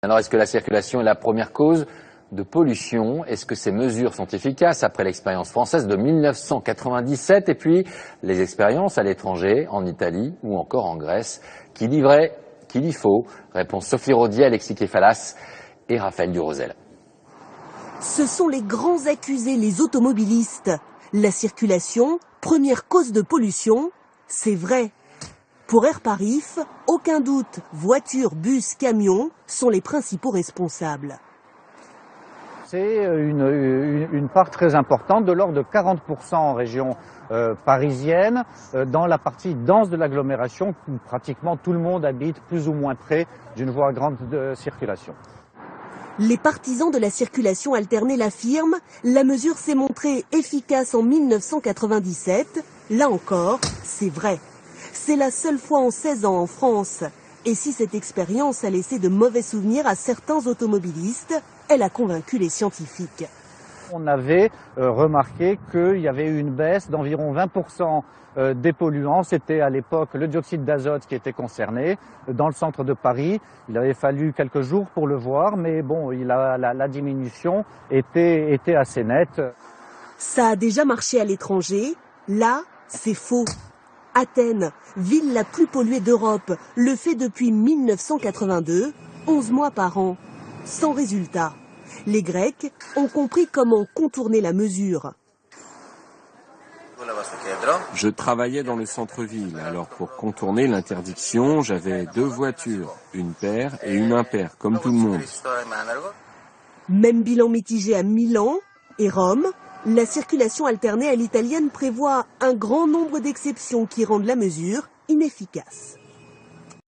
Alors, est-ce que la circulation est la première cause de pollution? Est-ce que ces mesures sont efficaces après l'expérience française de 1997 et puis les expériences à l'étranger, en Italie ou encore en Grèce? Qui dit vrai, qui dit faux? Réponse Sophie Rodier, Alexis Kefalas et Raphaël Durosel. Ce sont les grands accusés, les automobilistes. La circulation, première cause de pollution, c'est vrai. Pour Air Paris, aucun doute, voitures, bus, camions sont les principaux responsables. C'est une part très importante, de l'ordre de 40% en région parisienne, dans la partie dense de l'agglomération, où pratiquement tout le monde habite plus ou moins près d'une voie grande de circulation. Les partisans de la circulation alternée l'affirment, la mesure s'est montrée efficace en 1997. Là encore, c'est vrai. C'est la seule fois en 16 ans en France. Et si cette expérience a laissé de mauvais souvenirs à certains automobilistes, elle a convaincu les scientifiques. On avait remarqué qu'il y avait eu une baisse d'environ 20% des polluants. C'était à l'époque le dioxyde d'azote qui était concerné. Dans le centre de Paris, il avait fallu quelques jours pour le voir, mais bon, la diminution était assez nette. Ça a déjà marché à l'étranger. Là, c'est faux. Athènes, ville la plus polluée d'Europe, le fait depuis 1982, 11 mois par an. Sans résultat. Les Grecs ont compris comment contourner la mesure. Je travaillais dans le centre-ville, alors pour contourner l'interdiction, j'avais 2 voitures, une paire et une impaire, comme tout le monde. Même bilan mitigé à Milan et Rome. La circulation alternée à l'italienne prévoit un grand nombre d'exceptions qui rendent la mesure inefficace.